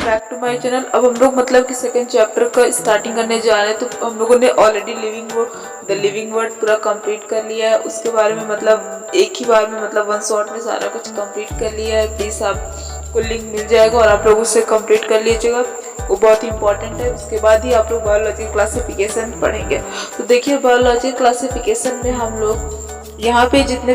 Back to my channel. अब हम लोग मतलब कि सेकंड चैप्टर का स्टार्टिंग करने जा रहे हैं। तो हम लोगों ने ऑलरेडी लिविंग वर्ड पूरा कंप्लीट कर लिया है। उसके बारे में मतलब एक ही बार में मतलब वन शॉट में सारा कुछ कंप्लीट कर लिया है। प्लीज़ आपको लिंक मिल जाएगा और आप लोग उससे कंप्लीट कर लीजिएगा, वो बहुत ही इंपॉर्टेंट है। उसके बाद ही आप लोग बायोलॉजी क्लासिफिकेशन पढ़ेंगे। तो देखिए बायोलॉजी क्लासिफिकेशन में हम लोग यहाँ पे जितने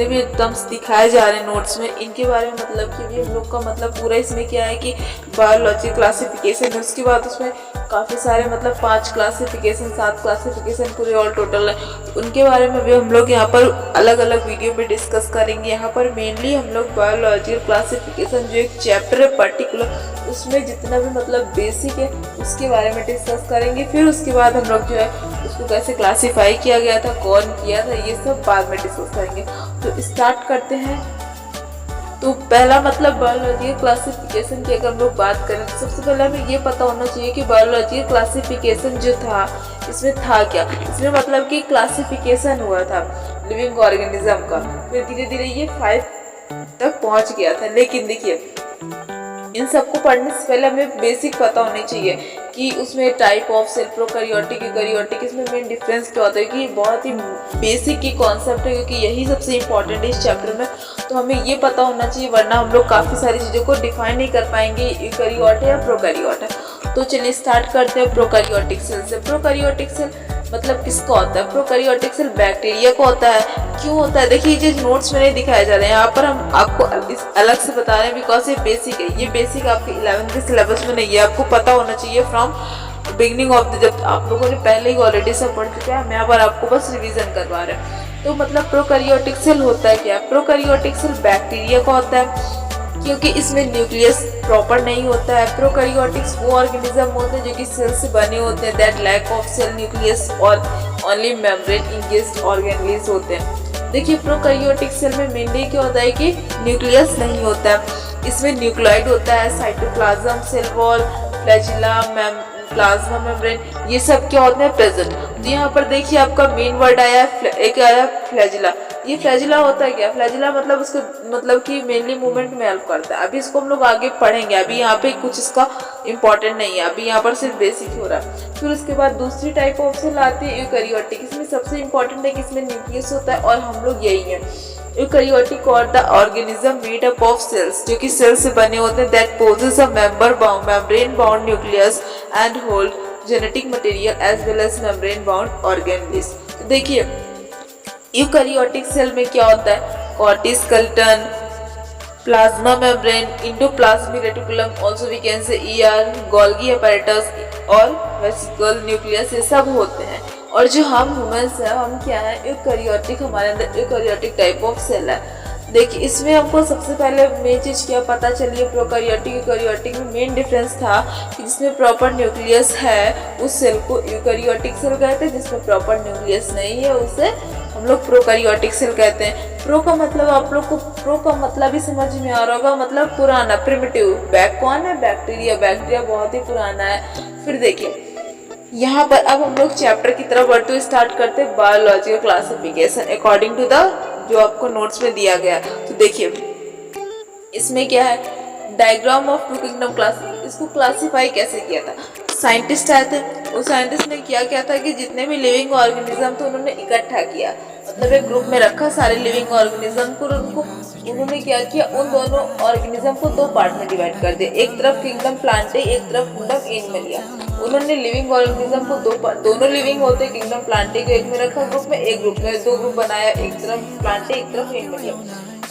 भी टर्म्स दिखाए जा रहे हैं नोट्स में, इनके बारे में मतलब कि भी हम लोग का मतलब पूरा इसमें क्या है कि बायोलॉजी क्लासिफिकेशन है। उसके बाद उसमें काफ़ी सारे मतलब 5 क्लासिफिकेशन 7 क्लासिफिकेशन पूरे ऑल टोटल है। उनके बारे में भी हम लोग यहाँ पर अलग अलग वीडियो में डिस्कस करेंगे। यहाँ पर मेनली हम लोग बायोलॉजी क्लासिफिकेशन जो एक चैप्टर है पर्टिकुलर, उसमें जितना भी मतलब बेसिक है उसके बारे में डिस्कस करेंगे। फिर उसके बाद हम लोग जो है उसको कैसे क्लासीफाई किया गया था, कौन किया था, ये सब बाद में डिस्कस करेंगे। तो स्टार्ट करते हैं। तो पहला मतलब बायोलॉजी क्लासिफिकेशन की अगर हम लोग बात करें तो सबसे पहले हमें ये पता होना चाहिए कि बायोलॉजी क्लासिफिकेशन जो था इसमें था क्या। इसमें मतलब कि क्लासिफिकेशन हुआ था लिविंग ऑर्गेनिज्म का, फिर धीरे धीरे ये 5 तक पहुंच गया था। लेकिन देखिए इन सबको पढ़ने से पहले हमें बेसिक पता होनी चाहिए कि उसमें type of cell prokaryotic eukaryotic इसमें मेन डिफरेंस क्या होता है, कि बहुत ही बेसिक की कॉन्सेप्ट है क्योंकि यही सबसे इम्पोर्टेंट है इस चैप्टर में। तो हमें ये पता होना चाहिए, वरना हम लोग काफ़ी सारी चीज़ों को डिफाइन नहीं कर पाएंगे यूकैरियोट है या प्रोकैरियोट है। तो चलिए स्टार्ट करते हैं प्रोकैरियोटिक सेल से। प्रोकैरियोटिक सेल मतलब किसका होता है? प्रोकैरियोटिक सेल बैक्टीरिया का होता है। क्यों होता है? देखिए ये नोट्स में नहीं दिखाया जा रहा है, यहाँ पर हम आपको अलग से बता रहे हैं बिकॉज ये बेसिक है। ये बेसिक आपके 11th के सिलेबस में नहीं है, आपको पता होना चाहिए फ्रॉम बिगनिंग ऑफ द, जब आप लोगों ने पहले ही ऑलरेडी सब पढ़ चुके हैं। हम यहाँ पर आपको बस रिवीजन करवा रहे हैं। तो मतलब प्रोकैरियोटिक सेल होता है क्या? प्रोकैरियोटिक सेल बैक्टीरिया का होता है क्योंकि इसमें न्यूक्लियस प्रॉपर नहीं होता है। प्रोकैरियोटिक्स वो ऑर्गेनिज्म होते हैं जो कि सेल से बने होते हैं, that lack of cell nucleus और ओनली मेम्ब्रेन इंगेज्ड ऑर्गेनेल्स होते हैं। देखिए प्रोकैरियोटिक सेल में मेनली क्या होता है कि न्यूक्लियस नहीं होता है, इसमें न्यूक्लियोइड होता है, cytoplasm, cell wall, flagella, plasma membrane, ये सब क्या होते हैं प्रेजेंट। तो यहाँ पर देखिए आपका मेन वर्ड आया एक आया फ्लैजिला। ये फ्लैजिला होता है क्या? फ्लैजिला मतलब उसको मतलब कि मेनली मूवमेंट में हेल्प करता है। अभी इसको हम लोग आगे पढ़ेंगे, अभी यहाँ पे कुछ इसका इंपॉर्टेंट नहीं है, अभी यहाँ पर सिर्फ बेसिक हो रहा है। फिर उसके बाद दूसरी टाइप ऑफ सेल आती है यूकैरियोटिक। इसमें सबसे इंपॉर्टेंट है कि इसमें न्यूक्लियस होता है और हम लोग यही है। यूकैरियोटिक और the organism made up of cells, जो कि सेल से बने होते हैं, that possess a membrane bound nucleus and hold genetic material as well as membrane bound organelles. तो देखिए यूकैरियोटिक सेल में क्या होता है? Cytoskeleton, plasma membrane, endoplasmic reticulum, also we can say ER, Golgi apparatus और वेसिकल न्यूक्लियस, ये सब होते हैं। और जो हम ह्यूमंस हैं हम क्या है? यूकैरियोटिक, हमारे अंदर यूकैरियोटिक टाइप ऑफ सेल है। देखिए इसमें हमको सबसे पहले मेन चीज़ क्या पता चलिए, प्रोकैरियोटिक यूकैरियोटिक में मेन डिफरेंस था कि जिसमें प्रॉपर न्यूक्लियस है उस सेल को यूकैरियोटिक सेल कहते हैं, जिसमें प्रॉपर न्यूक्लियस नहीं है उसे हम लोग प्रोकैरियोटिक सेल कहते हैं। प्रो का मतलब आप लोग को प्रो का मतलब ही समझ में आ रहा होगा, मतलब पुराना, प्रिमिटिव। बैक कौन है? बैक्टीरिया। बैक्टीरिया बहुत ही पुराना है। फिर देखिए यहाँ पर अब हम लोग चैप्टर की तरफ बढ़ते हुए स्टार्ट करते हैं biological classification according to the जो आपको नोट्स में दिया गया। तो देखिए इसमें क्या है? Diagram of two kingdom class, इसको क्लासीफाई कैसे किया था? साइंटिस्ट आए थे, उस साइंटिस्ट ने क्या था कि जितने भी लिविंग ऑर्गेनिज्म थे उन्होंने इकट्ठा किया, मतलब एक ग्रुप में रखा सारे लिविंग ऑर्गेनिज्म को। उन्होंने क्या किया? उन दोनों ऑर्गेनिज्म को 2 पार्ट में डिवाइड कर दिया, एक तरफ किंगडम प्लांटे, एक तरफ किंगडम एनिमलिया। उन्होंने लिविंग ऑर्गेनिज्म को दोनों लिविंग होते किंगडम प्लांटे को एक में रखा ग्रुप में, एक ग्रुप में 2 ग्रुप बनाया, एक तरफ प्लांटे एक तरफ एनिमलिया।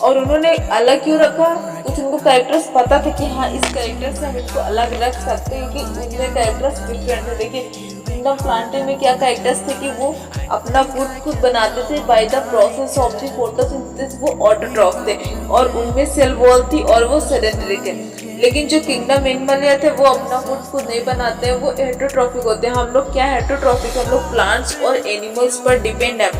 और उन्होंने अलग क्यों रखा? कुछ उनको कैरेक्टर्स पता था कि हाँ इस कैरेक्टर से हम इसको अलग रख सकते हैं क्योंकि उनमें कैरेक्टर्स डिफरेंट है। देखिए किंगडम प्लांटे में क्या कैरेक्टर्स थे कि वो अपना फूड खुद बनाते थे by the process of the photosynthesis, वो ऑटोट्रॉफ थे और उनमें सेल वॉल थी और वो सेडेंटरी थे। लेकिन जो किंगडम एनिमलिया थे वो अपना फूड खुद नहीं बनाते हैं, वो हेटेरोट्रॉफिक होते हैं। हम लोग क्या हेटेरोट्रॉफिक, हम लोग प्लांट्स और एनिमल्स पर डिपेंड है।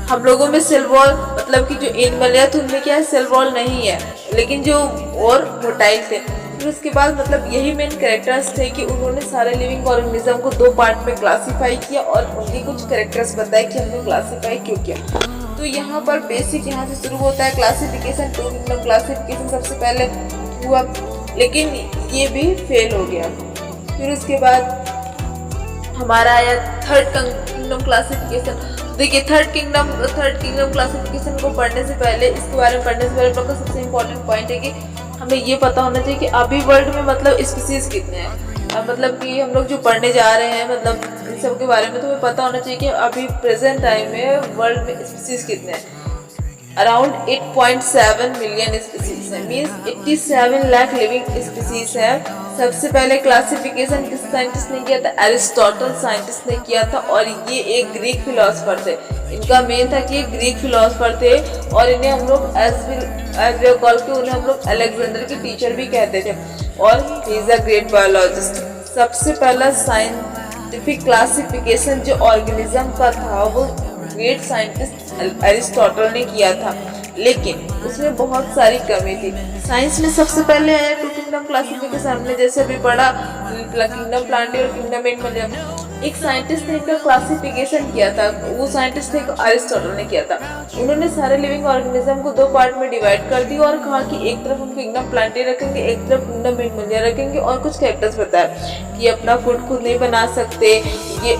हम लोगों में सेल वॉल मतलब कि जो एनिमलिया थे उनमें क्या है? सेल वॉल नहीं है, लेकिन जो और मोटाइल थे। फिर उसके बाद मतलब यही मेन कैरेक्टर्स थे कि उन्होंने सारे लिविंग ऑर्गेनिज्म को 2 पार्ट में क्लासीफाई किया और उनके कुछ कैरेक्टर्स बताए कि हमने क्लासीफाई क्यों किया। तो यहाँ पर बेसिक यहाँ से शुरू होता है क्लासिफिकेशन, टू किंगडम क्लासिफिकेशन सबसे पहले हुआ, लेकिन ये भी फेल हो गया। फिर उसके बाद हमारा आया थर्ड किंगडम क्लासिफिकेशन। देखिए थर्ड किंगडम क्लासिफिकेशन को पढ़ने से पहले, इसके बारे में पढ़ने से पहले आपका सबसे इम्पोर्टेंट पॉइंट है कि हमें ये पता होना चाहिए कि अभी वर्ल्ड में मतलब स्पीसीज कितने हैं। मतलब कि हम लोग जो पढ़ने जा रहे हैं मतलब इन सब के बारे में तो हमें पता होना चाहिए कि अभी प्रेजेंट टाइम में वर्ल्ड में स्पीसीज कितने हैं। अराउंड 8.7 मिलियन स्पीसीज है, मीन्स 87 लाख लिविंग स्पीसीज है। सबसे पहले क्लासिफिकेशन किस साइंटिस्ट ने किया था? एरिस्टोटल साइंटिस्ट ने किया था, और ये एक ग्रीक फिलोसफर थे। इनका मेन था कि ये ग्रीक फिलोसफर थे और इन्हें हम लोग एज कॉल के उन्हें हम लोग अलेक्जेंडर के टीचर भी कहते थे, और he is a great biologist. सबसे पहला साइंटिफिक क्लासिफिकेशन जो ऑर्गेनिज्म का था वो ग्रेट साइंटिस्ट एरिस्टोटल ने किया था, लेकिन उसमें बहुत सारी कमी थी। साइंस में सबसे पहले आया टू किंगडम क्लासिफिकेशन, हमने जैसे अभी पढ़ा किंगडम प्लांटे और किंगडम एनिमल। एक साइंटिस्ट ने इनका क्लासिफिकेशन किया था, वो साइंटिस्ट ने एरिस्टोटल ने किया था। उन्होंने सारे लिविंग ऑर्गेनिज्म को दो पार्ट में डिवाइड कर दिया और कहा कि एक तरफ हम किंगडम प्लांटे रखेंगे, एक तरफ किंगडम एनिमल रखेंगे, और कुछ कैरेक्टर्स बताया कि अपना फूड खुद नहीं बना सकते, ये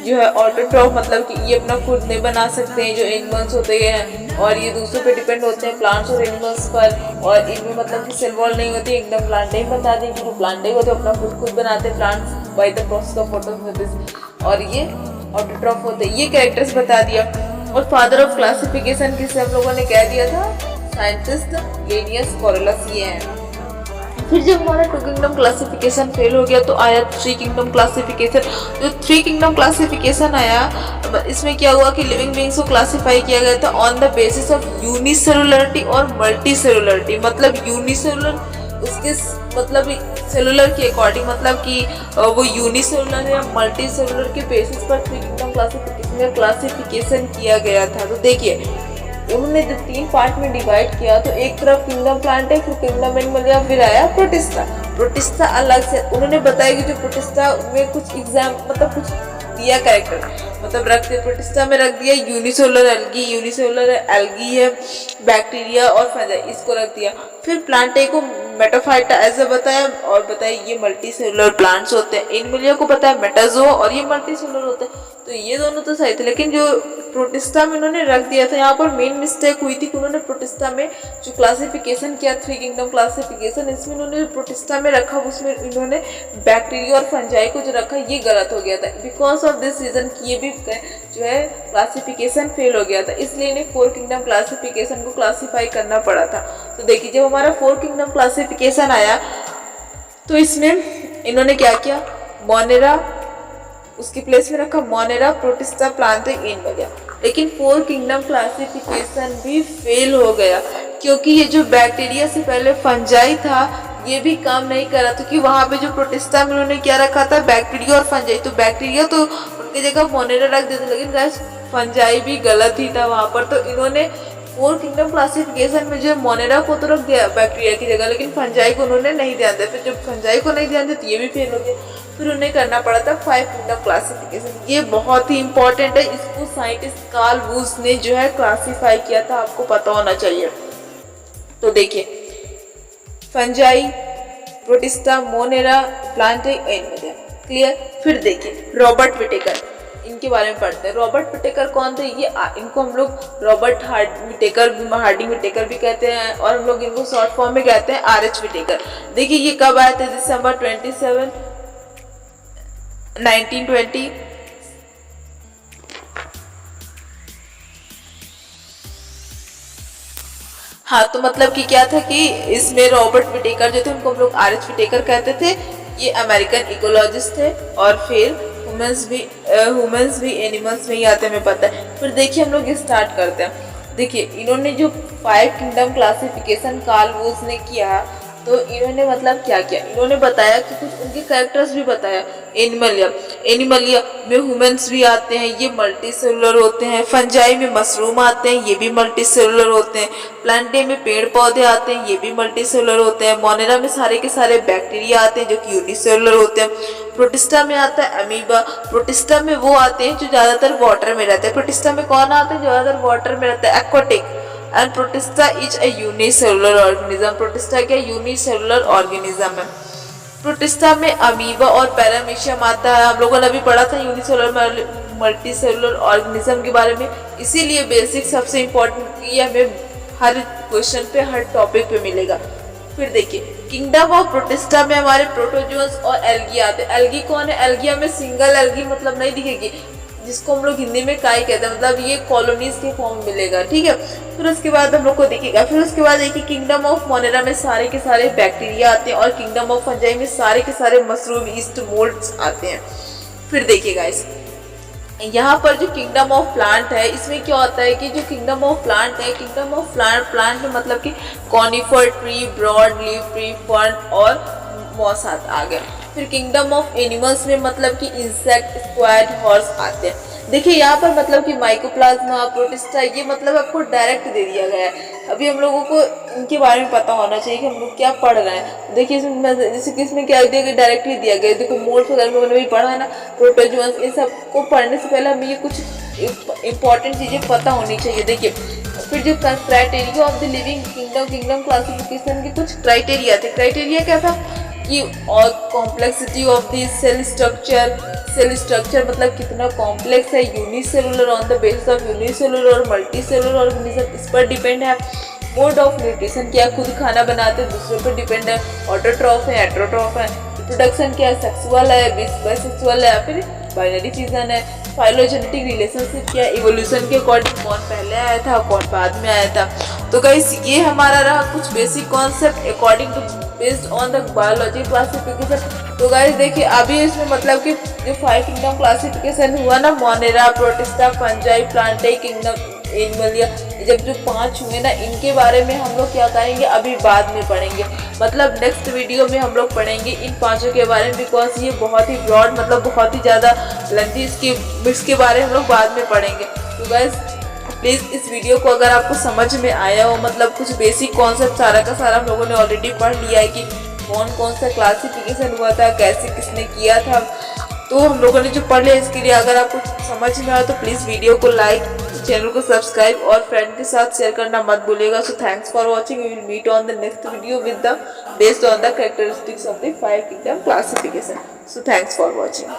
जो है ऑटोट्रॉफ मतलब कि ये अपना खुद नहीं बना सकते हैं जो एनिमल्स होते हैं, और ये दूसरों पे डिपेंड होते हैं प्लांट्स और एनिमल्स पर, और इनमें मतलब कि सेल वॉल नहीं होती। एकदम प्लांटे ही बता दें कि जो प्लांटे होते हैं अपना फूड खुद बनाते हैं plants by the process of photosynthesis, और ये ऑटोट्रॉफ होते हैं। ये कैरेक्टर्स बता दिया। और फादर ऑफ क्लासिफिकेशन किसे हम लोगों ने कह दिया था? साइंटिस्ट लिनियस कोरलस ये है। फिर जब हमारा टू किंगडम क्लासिफिकेशन फेल हो गया तो आया थ्री किंगडम क्लासिफिकेशन। जो थ्री किंगडम क्लासिफिकेशन आया, इसमें क्या हुआ कि लिविंग बीइंग्स को क्लासिफाई किया गया था ऑन द बेसिस ऑफ यूनिसेलुलरिटी और मल्टीसेलुलरिटी। मतलब यूनिसेलुलर उसके मतलब सेलुलर के अकॉर्डिंग, मतलब कि वो यूनिसेलुलर या मल्टी सेलुलर के बेसिस पर थ्री किंगडम क्लासिफिकेशन किया गया था। तो देखिए उन्होंने जब तीन पार्ट में डिवाइड किया तो एक तरफ किंगडम प्लांटे, फिर किंगडम एनिमल, फिर आया प्रोटिस्टा। प्रोटिस्टा अलग से उन्होंने बताया कि जो प्रोटिस्टा में कुछ एग्जाम मतलब कुछ दिया कैरेक्टर, मतलब रख दिया प्रोटिस्टा में रख दिया यूनिसेलुलर एल्गी है, बैक्टीरिया और फंजाई, इसको रख दिया। फिर प्लांटे को मेटाफाइटा ऐसे बताया और बताया ये मल्टी सेलुलर प्लांट्स होते हैं। एनिमलिया को बताया मेटाजो और ये मल्टी सेलुलर होते हैं। तो ये दोनों तो सही थे, लेकिन जो प्रोटिस्टा में इन्होंने रख दिया था, यहाँ पर मेन मिस्टेक हुई थी कि उन्होंने प्रोटिस्टा में जो क्लासिफिकेशन किया थ्री किंगडम क्लासिफिकेशन, इसमें उन्होंने जो प्रोटिस्टा में रखा उसमें इन्होंने बैक्टीरिया और फंजाई को जो रखा ये गलत हो गया था। बिकॉज ऑफ दिस रीजन कि ये भी जो है क्लासिफिकेशन फेल हो गया था, इसलिए इन्हें फोर किंगडम क्लासिफिकेशन को क्लासीफाई करना पड़ा था। तो देखिए जब हमारा फोर किंगडम क्लासिफिकेशन आया तो इसमें इन्होंने क्या किया, मोनेरा उसकी प्लेस में रखा मोनेरा, प्रोटिस्टा, प्लांटे, एनिमलिया। लेकिन फोर किंगडम क्लासिफिकेशन भी फेल हो गया क्योंकि ये जो बैक्टीरिया से पहले फंजाई था ये भी काम नहीं कर रहा था, क्योंकि वहाँ पे जो प्रोटिस्टा में उन्होंने क्या रखा था, बैक्टीरिया और फंजाई। तो बैक्टीरिया तो उनकी जगह मोनेरा रख देते, लेकिन गाइस फंजाई भी गलत ही था वहाँ पर। तो इन्होंने फोर किंगडम क्लासिफिकेशन में जो मोनेरा को तो रख दिया बैक्टीरिया की जगह, लेकिन फंजाई को उन्होंने नहीं ध्यान दिया। फिर जब फंजाई को नहीं ध्यान दिया तो ये भी फेल हो गया। फिर उन्हें करना पड़ा था फाइव किंगडम क्लासिफिकेशन। ये बहुत ही इंपॉर्टेंट है, इसको साइंटिस्ट कार्ल वूज ने जो है क्लासीफाई किया था, आपको पता होना चाहिए। तो देखिए fungi, protista, Monera, Plantae, Animalia, clear. फिर देखिए रॉबर्ट विटेकर, इनके बारे में पढ़ते हैं। रॉबर्ट विटेकर कौन थे? ये इनको हम लोग रॉबर्ट हार्डिंग विटेकर भी कहते हैं, और हम लोग इनको शॉर्ट फॉर्म में कहते हैं आर.एच. विटेकर। देखिए ये कब आए थे? दिसंबर 27, 1920। हाँ, तो मतलब कि क्या था कि इसमें रॉबर्ट विटेकर जो थे उनको हम लोग आर.एच. विटेकर कहते थे। ये अमेरिकन इकोलॉजिस्ट थे, और फिर ह्यूमंस भी एनिमल्स में ही आते हैं, हमें पता है। फिर देखिए हम लोग स्टार्ट करते हैं। देखिए इन्होंने जो five kingdom classification Carl Woese ने किया, तो इन्होंने मतलब क्या किया, इन्होंने बताया कि कुछ उनके कैरेक्टर्स भी बताया। एनिमलिया में ह्यूमंस भी आते हैं, ये मल्टी सेलुलर होते हैं। फंजाई में मशरूम आते हैं, ये भी मल्टी सेलुलर होते हैं। प्लांटे में पेड़ पौधे आते हैं, ये भी मल्टी सेलुलर होते हैं। मोनेरा में सारे के सारे बैक्टीरिया आते हैं जो कि यूनिसेलुलर होते हैं। प्रोटिस्टा में आता है अमीबा। प्रोटिस्टा में वो आते हैं जो ज्यादातर वाटर में रहते हैं। प्रोटिस्टा में कौन आते हैं? ज्यादातर वाटर में रहते हैं, aquatic. And protista is a unicellular organism. Protista क्या यूनिसेलुलर ऑर्गेनिज्म है। प्रोटिस्टा में अमीबा और पैरामीशियम आता है। हम लोगों ने अभी पढ़ा था यूनिसेलुलर मल्टी सेलुलर ऑर्गेनिज्म के बारे में, इसीलिए बेसिक सबसे इम्पोर्टेंट ये हमें हर क्वेश्चन पे हर टॉपिक पे मिलेगा। फिर देखिए किंगडम ऑफ प्रोटिस्टा में हमारे प्रोटोजोन्स और एल्गी आते हैं। एल्गी कौन है? एल्गी हमें सिंगल एल्गी मतलब नहीं दिखेगी, जिसको हम लोग हिंदी में काई कहते हैं, मतलब ये कॉलोनीज के फॉर्म में मिलेगा, ठीक है। फिर उसके बाद हम लोग को दिखेगा। फिर उसके बाद देखिए किंगडम ऑफ मोनेरा में सारे के सारे बैक्टीरिया आते हैं और किंगडम ऑफ फंजाई में सारे के सारे मशरूम, ईस्ट, मोल्ड्स आते हैं। फिर देखिए गाइस यहाँ पर जो किंगडम ऑफ प्लांट है इसमें क्या होता है कि जो किंगडम ऑफ प्लांट है, किंगडम ऑफ प्लांट में मतलब कि conifer tree, broad leaf tree, fern और मॉस आ गया। फिर किंगडम ऑफ एनिमल्स में मतलब कि इंसेक्ट, स्क्वाड, हॉर्स आते हैं। देखिए यहाँ पर मतलब कि माइकोप्लाज्मा, प्रोटिस्टा, ये मतलब आपको डायरेक्ट दे दिया गया है। अभी हम लोगों को इनके बारे में पता होना चाहिए कि हम लोग क्या पढ़ रहे हैं। देखिए इसमें जैसे कि इसमें क्या दिया गया, डायरेक्टली दिया गया। देखो मोल्ड्स वगैरह में भी पढ़ा है ना, प्रोटोजोन्स, इन सब को पढ़ने से पहले हमें ये कुछ इंपॉर्टेंट चीज़ें पता होनी चाहिए। देखिए फिर जो criteria of the living kingdom classification के कुछ क्राइटेरिया थे। क्राइटेरिया क्या था कि और complexity of the cell structure मतलब कितना कॉम्प्लेक्स है, unicellular on the basis of unicellular और मल्टी सेलुलर ऑर्गेनिज्म, इस पर डिपेंड है। मोड ऑफ न्यूट्रिशन क्या, खुद खाना बनाते हैं, दूसरों पर डिपेंड है, ऑटोट्रॉफ है, हेटेरोट्रॉफ है। रिप्रोडक्शन क्या है, सेक्सुअल है, बाइसेक्सुअल है, फिर बाइनरी फिजन है। फाइलोजेनेटिक रिलेशनशिप क्या है, इवोल्यूशन के अकॉर्डिंग कौन पहले आया था कौन बाद में आया था। तो गाइस ये हमारा रहा कुछ basic concept according to based on the biology classification. तो गाइस देखिए अभी इसमें मतलब कि जो 5 किंगडम क्लासिफिकेशन हुआ ना, Monera, protista, fungi, प्लांटाई, kingdom, Animalia, जब जो 5 हुए ना, इनके बारे में हम लोग क्या करेंगे अभी बाद में पढ़ेंगे। मतलब नेक्स्ट वीडियो में हम लोग पढ़ेंगे इन 5 के बारे में, बिकॉज ये बहुत ही ब्रॉड मतलब बहुत ही ज़्यादा लेंथी, इसके बारे में हम लोग बाद में पढ़ेंगे। तो गाइस प्लीज़ इस वीडियो को अगर आपको समझ में आया हो, मतलब कुछ बेसिक कॉन्सेप्ट सारा का सारा हम लोगों ने ऑलरेडी पढ़ लिया है कि कौन कौन सा क्लासिफिकेशन हुआ था, कैसे किसने किया था, तो हम लोगों ने जो पढ़ लिया इसके लिए अगर आपको समझ में आया तो प्लीज़ वीडियो को लाइक, चैनल को सब्सक्राइब और फ्रेंड के साथ शेयर करना मत भूलिएगा। So thanks for watching. We will meet on the next video with the based on the characteristics of the 5 kingdom classification. So thanks for watching.